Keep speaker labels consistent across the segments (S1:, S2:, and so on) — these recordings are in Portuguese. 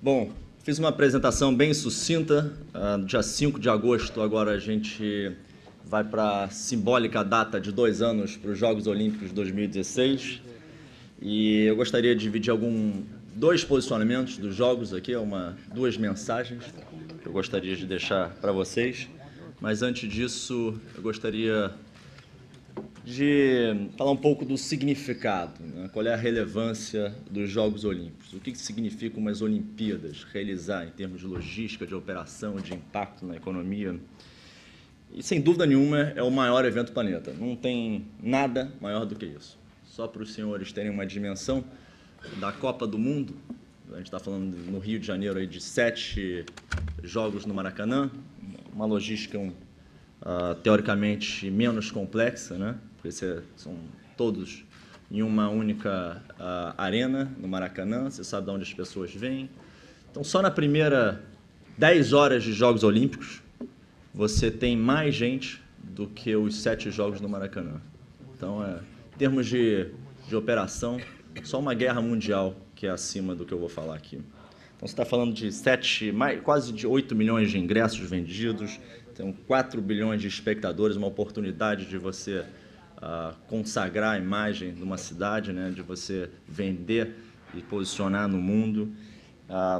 S1: Bom, fiz uma apresentação bem sucinta. No dia 5 de agosto, agora a gente vai para a simbólica data de 2 anos para os Jogos Olímpicos de 2016. E eu gostaria de dividir dois posicionamentos dos Jogos aqui, duas mensagens que eu gostaria de deixar para vocês. Mas antes disso, eu gostaria de falar um pouco do significado, né? Qual é a relevância dos Jogos Olímpicos? O que significa umas Olimpíadas realizar em termos de logística, de operação, de impacto na economia? E, sem dúvida nenhuma, é o maior evento do planeta. Não tem nada maior do que isso. Só para os senhores terem uma dimensão da Copa do Mundo, a gente está falando no Rio de Janeiro aí de 7 jogos no Maracanã, uma logística teoricamente menos complexa, né? Porque são todos em uma única arena no Maracanã, você sabe de onde as pessoas vêm. Então, só na primeira 10 horas de Jogos Olímpicos, você tem mais gente do que os 7 jogos no Maracanã. Então, em termos de operação, só uma guerra mundial que é acima do que eu vou falar aqui. Então, você está falando de quase de 8 milhões de ingressos vendidos, tem 4 bilhões de espectadores, uma oportunidade de você consagrar a imagem de uma cidade, né, de você vender e posicionar no mundo.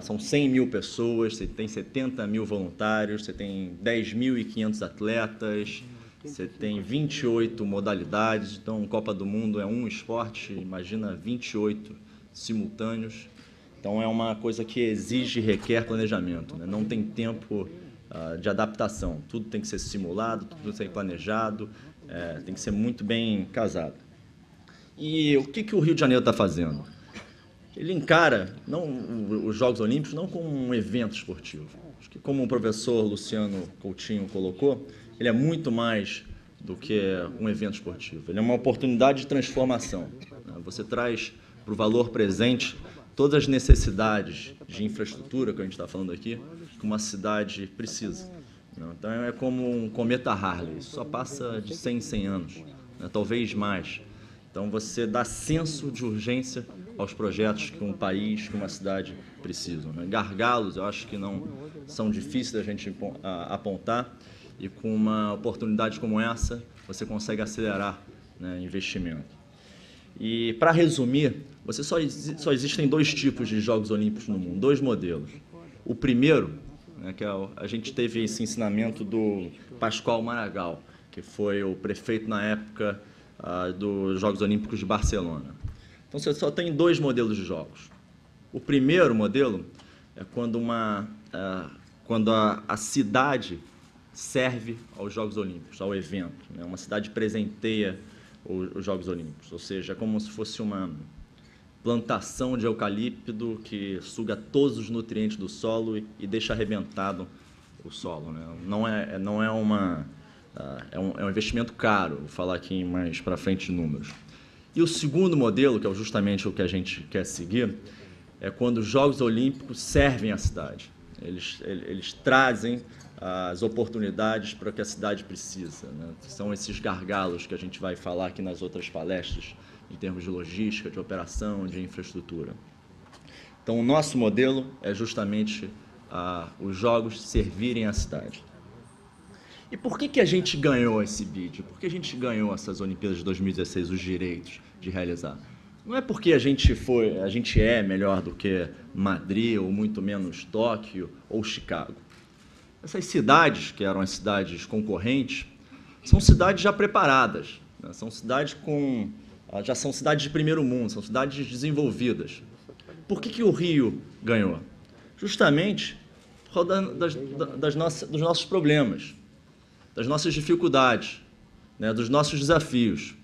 S1: São 100 mil pessoas, você tem 70 mil voluntários, você tem 10.500 atletas, você tem 28 modalidades. Então, Copa do Mundo é um esporte, imagina 28 simultâneos. Então, é uma coisa que exige e requer planejamento, né? Não tem tempo de adaptação. Tudo tem que ser simulado, tudo tem que ser planejado, tem que ser muito bem casado. E o que o Rio de Janeiro está fazendo? Ele encara os Jogos Olímpicos não como um evento esportivo. Acho que, como o professor Luciano Coutinho colocou, ele é muito mais do que um evento esportivo. Ele é uma oportunidade de transformação. Você traz para o valor presente todas as necessidades de infraestrutura que a gente está falando aqui, que uma cidade precisa. Então, é como um cometa Halley, isso só passa de 100 em 100 anos, né? Talvez mais. Então, você dá senso de urgência aos projetos que um país, que uma cidade precisam, né? Gargalos, eu acho que não são difíceis da gente apontar, e com uma oportunidade como essa, você consegue acelerar, né, investimento. E, para resumir, só existem 2 tipos de Jogos Olímpicos no mundo, 2 modelos. O primeiro, né, que a gente teve esse ensinamento do Pascoal Maragall, que foi o prefeito na época dos Jogos Olímpicos de Barcelona. Então, você só tem 2 modelos de jogos. O primeiro modelo é quando a cidade serve aos Jogos Olímpicos, ao evento, né? Uma cidade presenteia os Jogos Olímpicos, ou seja, é como se fosse uma plantação de eucalipto que suga todos os nutrientes do solo e deixa arrebentado o solo, né? É um investimento caro, vou falar aqui mais para frente de números. E o segundo modelo, que é justamente o que a gente quer seguir, é quando os Jogos Olímpicos servem à cidade. Eles trazem as oportunidades para o que a cidade precisa, né? São esses gargalos que a gente vai falar aqui nas outras palestras, em termos de logística, de operação, de infraestrutura. Então, o nosso modelo é justamente os Jogos servirem à cidade. E por que a gente ganhou esse bid? Por que a gente ganhou essas Olimpíadas de 2016, os direitos de realizar? Não é porque a gente é melhor do que Madrid, ou muito menos Tóquio ou Chicago. Essas cidades, que eram as cidades concorrentes, são cidades já preparadas, né? Já são cidades de primeiro mundo, são cidades desenvolvidas. Por que o Rio ganhou? Justamente por causa dos nossos problemas, das nossas dificuldades, né? Dos nossos desafios.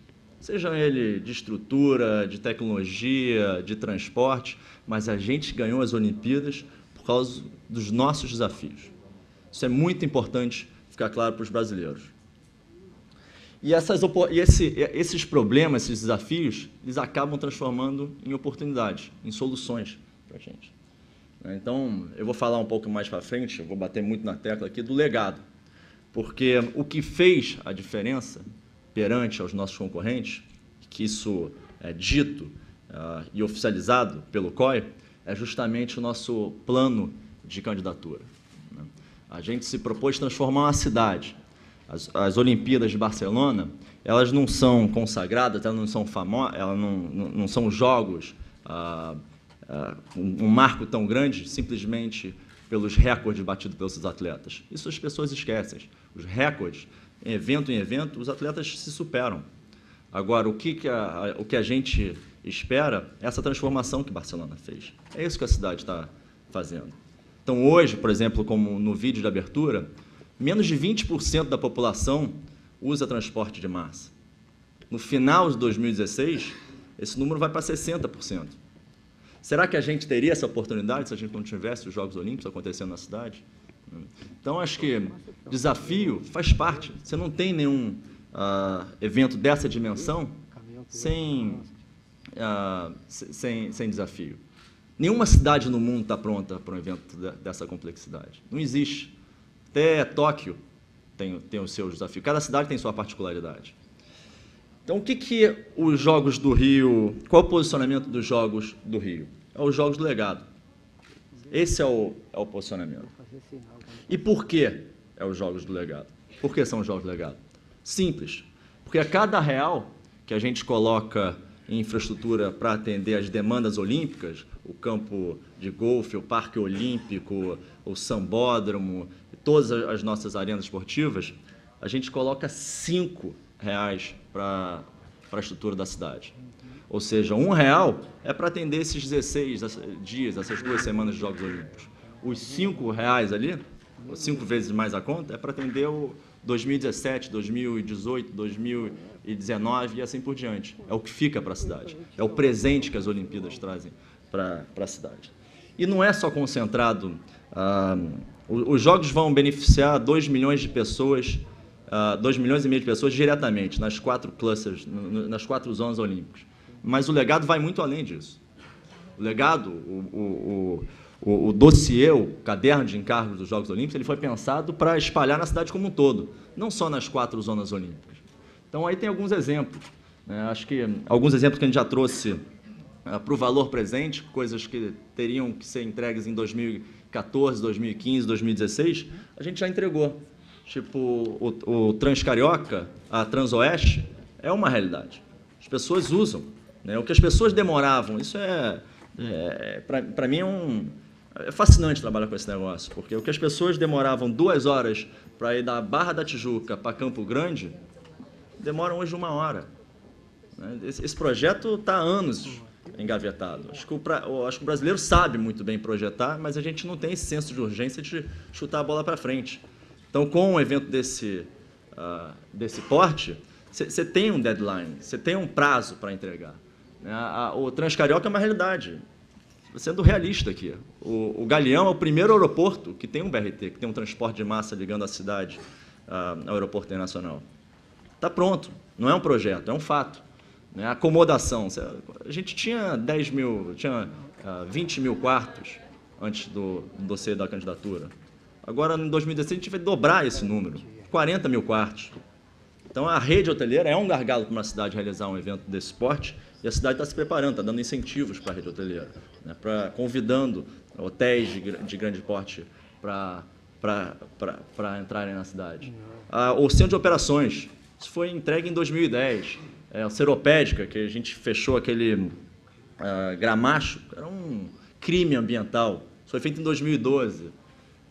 S1: Sejam eles de estrutura, de tecnologia, de transporte, mas a gente ganhou as Olimpíadas por causa dos nossos desafios. Isso é muito importante ficar claro para os brasileiros. E esses problemas, esses desafios, eles acabam transformando em oportunidades, em soluções para a gente. Então, eu vou falar um pouco mais para frente, eu vou bater muito na tecla aqui do legado, porque o que fez a diferença perante aos nossos concorrentes, que isso é dito e oficializado pelo COI, é justamente o nosso plano de candidatura. A gente se propôs transformar uma cidade. As Olimpíadas de Barcelona, elas não são consagradas, elas não são famosas, elas não são jogos, um marco tão grande, simplesmente pelos recordes batidos pelos seus atletas. Isso as pessoas esquecem. Os recordes, em evento, os atletas se superam. Agora, o que a gente espera é essa transformação que Barcelona fez. É isso que a cidade está fazendo. Então, hoje, por exemplo, como no vídeo de abertura, menos de 20% da população usa transporte de massa. No final de 2016, esse número vai para 60%. Será que a gente teria essa oportunidade se a gente não tivesse os Jogos Olímpicos acontecendo na cidade? Então, acho que desafio faz parte. Você não tem nenhum evento dessa dimensão sem desafio. Nenhuma cidade no mundo está pronta para um evento dessa complexidade. Não existe. Até Tóquio tem os seus desafios. Cada cidade tem sua particularidade. Então, o que os Jogos do Rio... Qual o posicionamento dos Jogos do Rio? É os Jogos do Legado. Esse é o posicionamento. E por que é os Jogos do Legado? Por que são os Jogos do Legado? Simples. Porque a cada real que a gente coloca em infraestrutura para atender às demandas olímpicas, o campo de golfe, o parque olímpico, o sambódromo, todas as nossas arenas esportivas, a gente coloca R$ 5 para a estrutura da cidade. Ou seja, R$ 1 é para atender esses 16 dias, essas 2 semanas de Jogos Olímpicos. Os R$ 5 ali, 5 vezes mais a conta, é para atender o 2017, 2018, 2019 e assim por diante. É o que fica para a cidade. É o presente que as Olimpíadas trazem para a cidade. E não é só concentrado... os Jogos vão beneficiar 2 milhões de pessoas, 2 milhões e meio de pessoas diretamente nas 4 clusters, nas 4 zonas olímpicas. Mas o legado vai muito além disso. O legado, o dossiê, o caderno de encargos dos Jogos Olímpicos, ele foi pensado para espalhar na cidade como um todo, não só nas 4 zonas olímpicas. Então, aí tem alguns exemplos. Né? Acho que alguns exemplos que a gente já trouxe para o valor presente, coisas que teriam que ser entregues em 2014, 2015, 2016, a gente já entregou. Tipo, o Transcarioca, a Transoeste, é uma realidade. As pessoas usam. Né? O que as pessoas demoravam, isso para mim é fascinante trabalhar com esse negócio, porque o que as pessoas demoravam 2 horas para ir da Barra da Tijuca para Campo Grande, demoram hoje 1 hora. Né? Esse projeto está há anos engavetado. Acho que o brasileiro sabe muito bem projetar, mas a gente não tem esse senso de urgência de chutar a bola para frente. Então, com um evento desse porte, você tem um deadline, você tem um prazo para entregar. O Transcarioca é uma realidade. Sendo realista aqui, o Galeão é o primeiro aeroporto que tem um BRT, que tem um transporte de massa ligando a cidade ao aeroporto internacional. Está pronto, não é um projeto, é um fato. Né? Acomodação, a gente tinha 20 mil quartos antes do dossiê da candidatura. Agora, em 2016, a gente vai dobrar esse número, 40 mil quartos. Então, a rede hoteleira é um gargalo para uma cidade realizar um evento desse porte, e a cidade está se preparando, está dando incentivos para a rede hoteleira, né, convidando hotéis de grande porte para entrarem na cidade. O centro de operações, isso foi entregue em 2010. A Seropédica, que a gente fechou aquele Gramacho, era um crime ambiental, isso foi feito em 2012.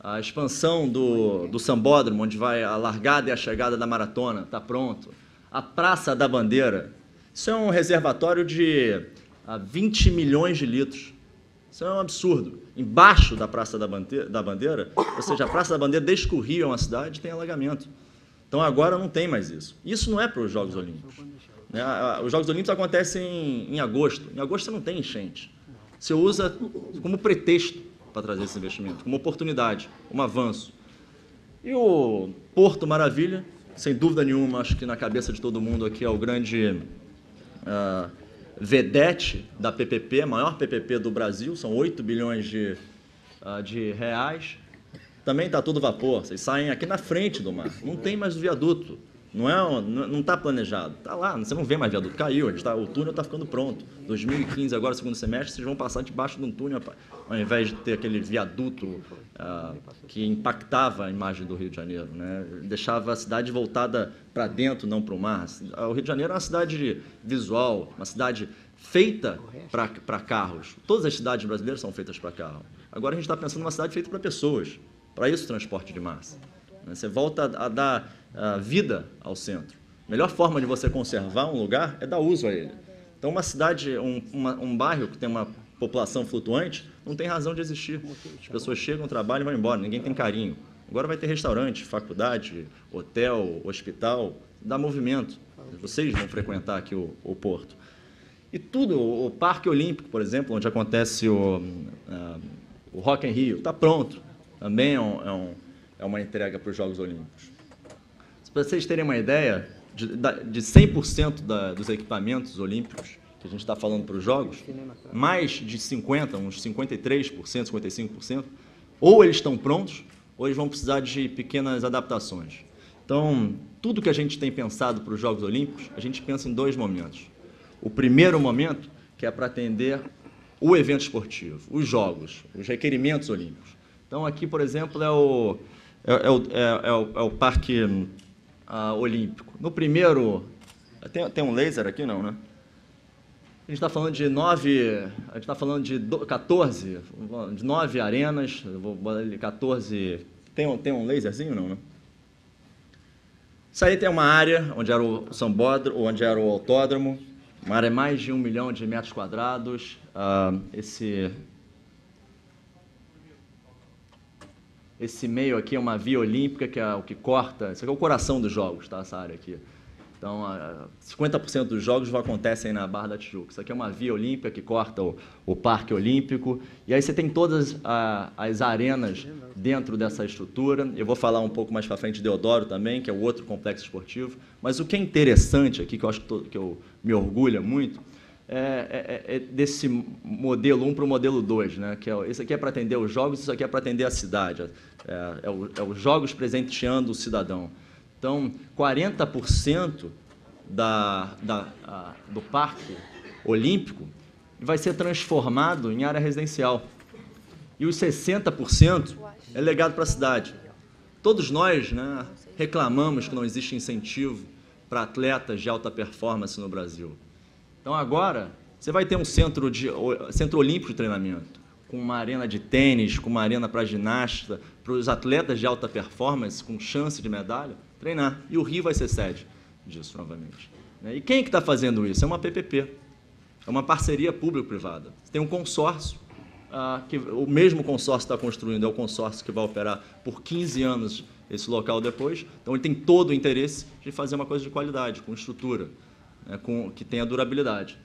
S1: A expansão do Sambódromo, onde vai a largada e a chegada da maratona, está pronto. A Praça da Bandeira, isso é um reservatório de 20 milhões de litros. Isso é um absurdo. Embaixo da Praça da Bandeira, ou seja, a Praça da Bandeira, desde que o Rio é uma cidade, tem alagamento. Então, agora não tem mais isso. Isso não é para os Jogos Olímpicos. Né? Os Jogos Olímpicos acontecem em agosto. Em agosto você não tem enchente. Você usa como pretexto para trazer esse investimento, como oportunidade, um avanço. E o Porto Maravilha, sem dúvida nenhuma, acho que na cabeça de todo mundo aqui é o grande vedete da PPP, a maior PPP do Brasil, são 8 bilhões de reais. Também está todo vapor, vocês saem aqui na frente do mar, não tem mais o viaduto. Não está planejado. Está lá, você não vê mais viaduto. Caiu, o túnel está ficando pronto. 2015, agora, segundo semestre, vocês vão passar debaixo de um túnel, ao invés de ter aquele viaduto que impactava a imagem do Rio de Janeiro, né? Deixava a cidade voltada para dentro, não para o mar. O Rio de Janeiro é uma cidade visual, uma cidade feita para carros. Todas as cidades brasileiras são feitas para carro. Agora a gente está pensando numa cidade feita para pessoas. Para isso, transporte de massa. Você volta a dar vida ao centro. A melhor forma de você conservar um lugar é dar uso a ele. Então, uma cidade, um bairro que tem uma população flutuante, não tem razão de existir. As pessoas chegam, trabalham e vão embora, ninguém tem carinho. Agora vai ter restaurante, faculdade, hotel, hospital, dá movimento. Vocês vão frequentar aqui o Porto. E tudo, o Parque Olímpico, por exemplo, onde acontece o Rock in Rio, está pronto. Também é uma entrega para os Jogos Olímpicos. Para vocês terem uma ideia, de 100% dos equipamentos olímpicos que a gente está falando para os Jogos, mais de 50%, uns 53%, 55%, ou eles estão prontos, ou eles vão precisar de pequenas adaptações. Então, tudo que a gente tem pensado para os Jogos Olímpicos, a gente pensa em 2 momentos. O primeiro momento, que é para atender o evento esportivo, os Jogos, os requerimentos olímpicos. Então, aqui, por exemplo, é o Parque Olímpico. No primeiro... Tem um laser aqui, não, né? A gente está falando de 14, de 9 arenas, eu vou botar ali 14... Tem um laserzinho, não, né? Isso aí tem uma área onde era o sambódromo, onde era o autódromo, uma área de mais de 1 milhão de metros quadrados. Esse meio aqui é uma via olímpica, que é o que corta... Isso aqui é o coração dos Jogos, tá? Essa área aqui. Então, 50% dos Jogos acontecem na Barra da Tijuca. Isso aqui é uma via olímpica que corta o Parque Olímpico. E aí você tem todas as arenas dentro dessa estrutura. Eu vou falar um pouco mais para frente de Deodoro também, que é o outro complexo esportivo. Mas o que é interessante aqui, que eu acho que eu me orgulho muito, é desse modelo 1 para o modelo 2, né? Que esse aqui é para atender os Jogos, isso aqui é para atender a cidade. É os Jogos presenteando o cidadão. Então, 40% do Parque Olímpico vai ser transformado em área residencial. E os 60% é legado para a cidade. Todos nós, né, reclamamos que não existe incentivo para atletas de alta performance no Brasil. Então, agora, você vai ter um centro olímpico de treinamento, com uma arena de tênis, com uma arena para ginasta, para os atletas de alta performance, com chance de medalha, treinar. E o Rio vai ser sede disso, novamente. E quem é que está fazendo isso? É uma PPP. É uma parceria público-privada. Tem um consórcio, que o mesmo consórcio está construindo, é o consórcio que vai operar por 15 anos esse local depois. Então, ele tem todo o interesse de fazer uma coisa de qualidade, com estrutura, que tenha durabilidade.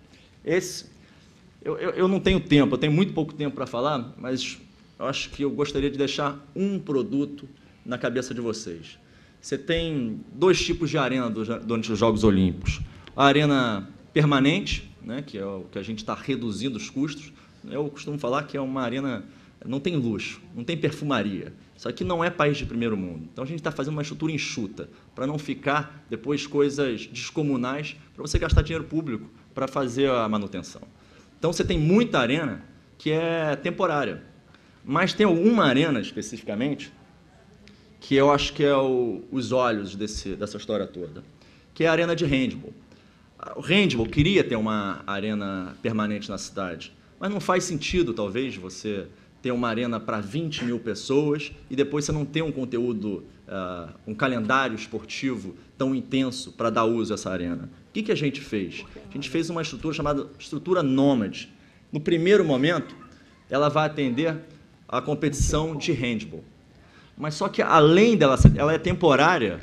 S1: Eu não tenho tempo, eu tenho muito pouco tempo para falar, mas eu acho que eu gostaria de deixar um produto na cabeça de vocês. Você tem 2 tipos de arena durante os Jogos Olímpicos. A arena permanente, né, que é o que a gente está reduzindo os custos. Eu costumo falar que é uma arena... Não tem luxo, não tem perfumaria. Isso aqui não é país de primeiro mundo. Então, a gente está fazendo uma estrutura enxuta, para não ficar depois coisas descomunais, para você gastar dinheiro público para fazer a manutenção. Então, você tem muita arena que é temporária. Mas tem alguma arena, especificamente, que eu acho que é os olhos dessa história toda, que é a arena de handball. O handball queria ter uma arena permanente na cidade, mas não faz sentido, talvez, você ter uma arena para 20 mil pessoas e depois você não ter um conteúdo, um calendário esportivo tão intenso para dar uso a essa arena. O que a gente fez? A gente fez uma estrutura chamada estrutura nômade. No primeiro momento, ela vai atender a competição de handball. Mas só que, além dela, ela é temporária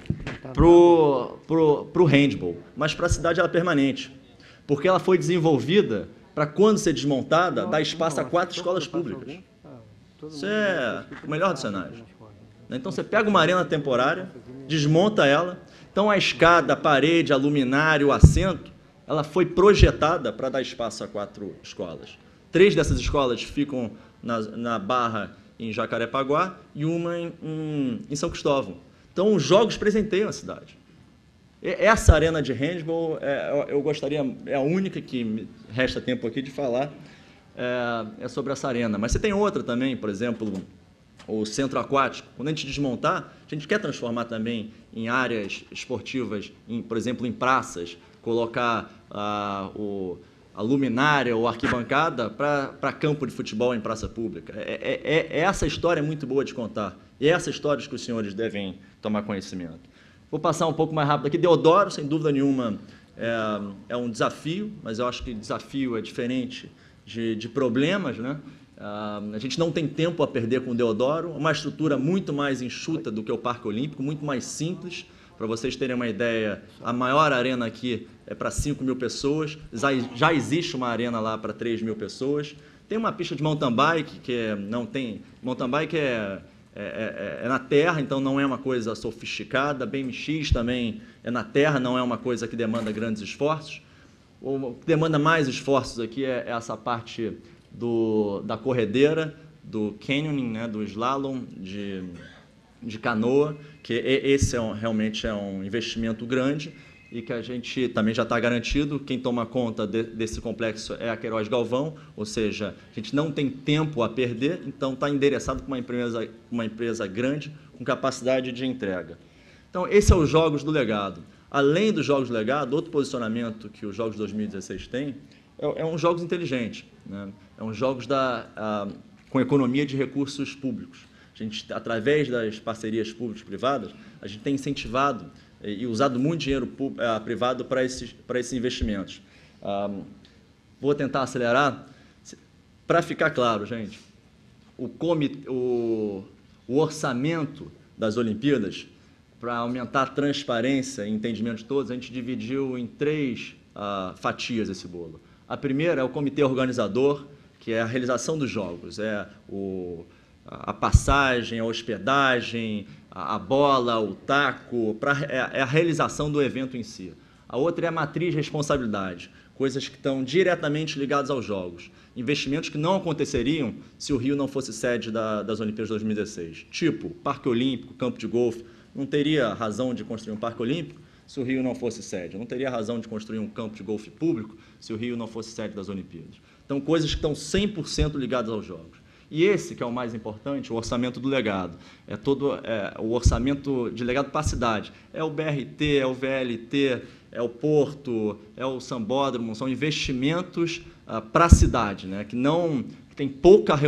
S1: para o handball, mas para a cidade ela é permanente. Porque ela foi desenvolvida para, quando ser desmontada, dar espaço a 4 escolas públicas. Isso é o melhor dos cenários. Então, você pega uma arena temporária, desmonta ela. Então, a escada, a parede, a luminária, o assento, ela foi projetada para dar espaço a 4 escolas. 3 dessas escolas ficam na Barra, em Jacarepaguá, e uma em São Cristóvão. Então, os Jogos presenteiam a cidade. Essa arena de handball, eu gostaria, é a única que me resta tempo aqui de falar, é sobre essa arena. Mas você tem outra também, por exemplo, o centro aquático. Quando a gente desmontar, a gente quer transformar também em áreas esportivas, por exemplo, em praças, colocar a luminária ou arquibancada para campo de futebol em praça pública. Essa história é muito boa de contar. E essa história que os senhores devem tomar conhecimento. Vou passar um pouco mais rápido aqui. Deodoro, sem dúvida nenhuma, é um desafio, mas eu acho que desafio é diferente de problemas, né? A gente não tem tempo a perder com o Deodoro, uma estrutura muito mais enxuta do que o Parque Olímpico, muito mais simples. Para vocês terem uma ideia, a maior arena aqui é para 5.000 pessoas, já existe uma arena lá para 3.000 pessoas. Tem uma pista de mountain bike, que não tem... Mountain bike é na terra, então não é uma coisa sofisticada. BMX também é na terra, não é uma coisa que demanda grandes esforços. O que demanda mais esforços aqui é essa parte da corredeira, do canyoning, né, do slalom, de canoa, que esse realmente é um investimento grande e que a gente também já está garantido. Quem toma conta desse complexo é a Queiroz Galvão, ou seja, a gente não tem tempo a perder, então está endereçado com uma empresa grande, com capacidade de entrega. Então, esse é os Jogos do Legado. Além dos Jogos do Legado, outro posicionamento que os Jogos de 2016 têm é um Jogos inteligente, né? É um Jogos com economia de recursos públicos. A gente, através das parcerias públicas-privadas, a gente tem incentivado e usado muito dinheiro privado para esses investimentos. Vou tentar acelerar. Para ficar claro, gente, o orçamento das Olimpíadas, para aumentar a transparência e entendimento de todos, a gente dividiu em 3 fatias esse bolo. A primeira é o comitê organizador, que é a realização dos jogos, a passagem, a hospedagem, a bola, o taco, é a realização do evento em si. A outra é a matriz de responsabilidade, coisas que estão diretamente ligadas aos jogos, investimentos que não aconteceriam se o Rio não fosse sede das Olimpíadas de 2016. Tipo, Parque Olímpico, campo de golfe, não teria razão de construir um Parque Olímpico se o Rio não fosse sede, não teria razão de construir um campo de golfe público se o Rio não fosse sede das Olimpíadas. Então, coisas que estão 100% ligadas aos jogos. E esse, que é o mais importante, o orçamento do legado. É todo o orçamento de legado para a cidade. É o BRT, é o VLT, é o Porto, é o Sambódromo, são investimentos para a cidade, né, que tem pouca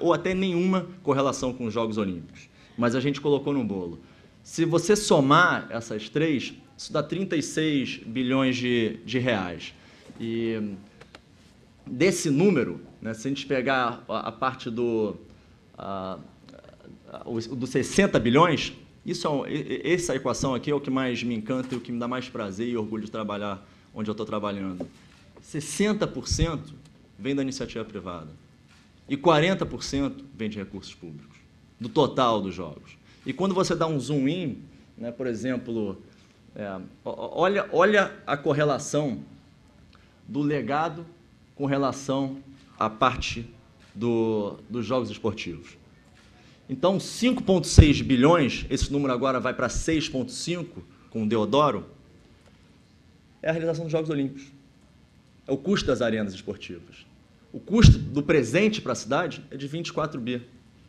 S1: ou até nenhuma correlação com os Jogos Olímpicos. Mas a gente colocou no bolo. Se você somar essas 3, isso dá 36 bilhões de reais. E desse número, né, se a gente pegar a parte dos 60 bilhões, essa equação aqui é o que mais me encanta e o que me dá mais prazer e orgulho de trabalhar onde eu estou trabalhando. 60% vem da iniciativa privada e 40% vem de recursos públicos, do total dos jogos. E quando você dá um zoom in, né, por exemplo, olha a correlação do legado com relação à parte dos jogos esportivos. Então, 5,6 bilhões, esse número agora vai para 6,5 com o Deodoro, é a realização dos Jogos Olímpicos. É o custo das arenas esportivas. O custo do presente para a cidade é de 24 bi.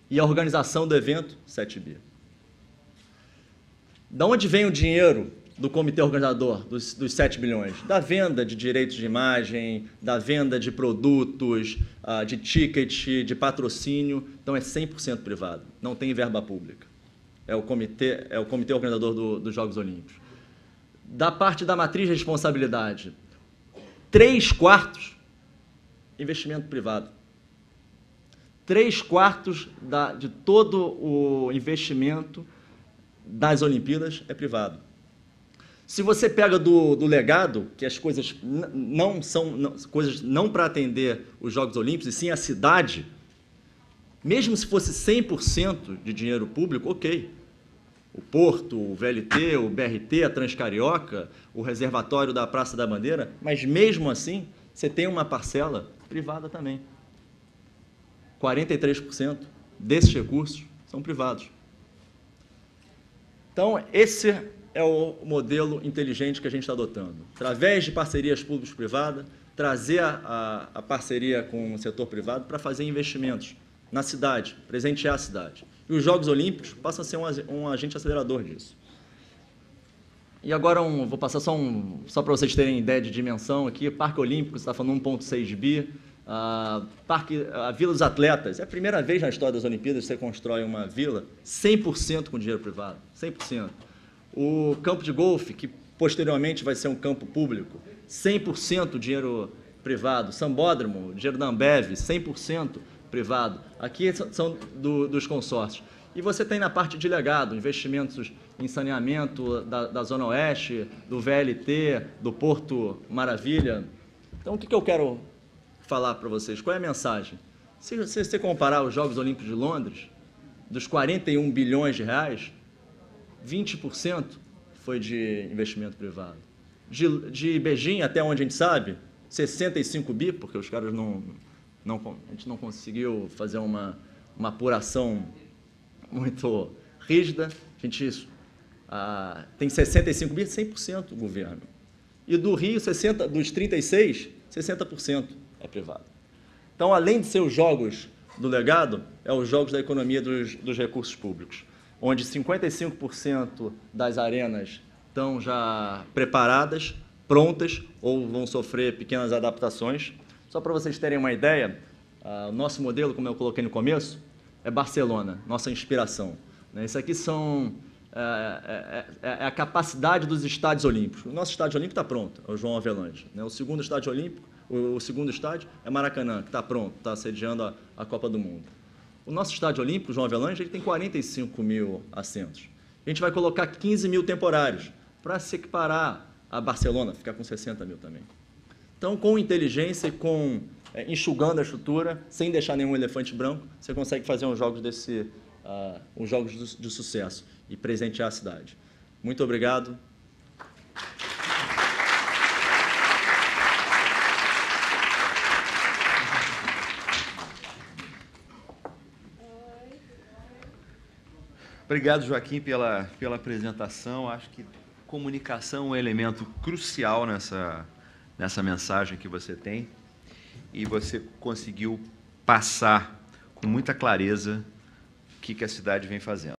S1: E a organização do evento, 7 bi. Da onde vem o dinheiro do comitê organizador dos 7 bilhões? Da venda de direitos de imagem, da venda de produtos, de ticket, de patrocínio. Então, é 100% privado, não tem verba pública. É o comitê organizador dos Jogos Olímpicos. Da parte da matriz de responsabilidade, 3/4 investimento privado. 3/4 de todo o investimento das Olimpíadas é privado. Se você pega do legado, que as coisas não são coisas não para atender os Jogos Olímpicos, e sim a cidade, mesmo se fosse 100% de dinheiro público, ok. O Porto, o VLT, o BRT, a Transcarioca, o reservatório da Praça da Bandeira, mas mesmo assim, você tem uma parcela privada também. 43% desses recursos são privados. Então, esse é o modelo inteligente que a gente está adotando. Através de parcerias público-privadas, trazer a parceria com o setor privado para fazer investimentos na cidade, presentear a cidade. E os Jogos Olímpicos passam a ser um agente acelerador disso. E agora vou passar só para vocês terem ideia de dimensão aqui. Parque Olímpico, você está falando 1,6 bi. A Vila dos Atletas, é a primeira vez na história das Olimpíadas que você constrói uma vila 100% com dinheiro privado, 100%. O campo de golfe, que posteriormente vai ser um campo público, 100% dinheiro privado. Sambódromo, dinheiro da Ambev, 100% privado. Aqui são dos consórcios. E você tem na parte de legado, investimentos em saneamento da Zona Oeste, do VLT, do Porto Maravilha. Então, o que eu quero falar para vocês? Qual é a mensagem? Se você comparar os Jogos Olímpicos de Londres, dos 41 bilhões de reais, 20% foi de investimento privado. De Beijing, até onde a gente sabe, 65 bi, porque os caras a gente não conseguiu fazer uma apuração muito rígida. A gente tem 65 bi, 100% o governo. E do Rio, dos 36, 60% é privado. Então, além de ser os jogos do legado, é os jogos da economia dos recursos públicos, onde 55% das arenas estão já preparadas, prontas, ou vão sofrer pequenas adaptações. Só para vocês terem uma ideia, o nosso modelo, como eu coloquei no começo, é Barcelona, nossa inspiração. Isso aqui é a capacidade dos estádios olímpicos. O nosso estádio olímpico está pronto, é o João Avelange. O segundo estádio olímpico, o segundo estádio é Maracanã, que está pronto, está sediando a Copa do Mundo. O nosso estádio olímpico, João Avelange, ele tem 45 mil assentos. A gente vai colocar 15 mil temporários para se equiparar a Barcelona, ficar com 60 mil também. Então, com inteligência e enxugando a estrutura, sem deixar nenhum elefante branco, você consegue fazer uns jogos de sucesso e presentear a cidade. Muito obrigado.
S2: Obrigado, Joaquim, pela apresentação. Acho que comunicação é um elemento crucial nessa mensagem que você tem, e você conseguiu passar com muita clareza o que a cidade vem fazendo.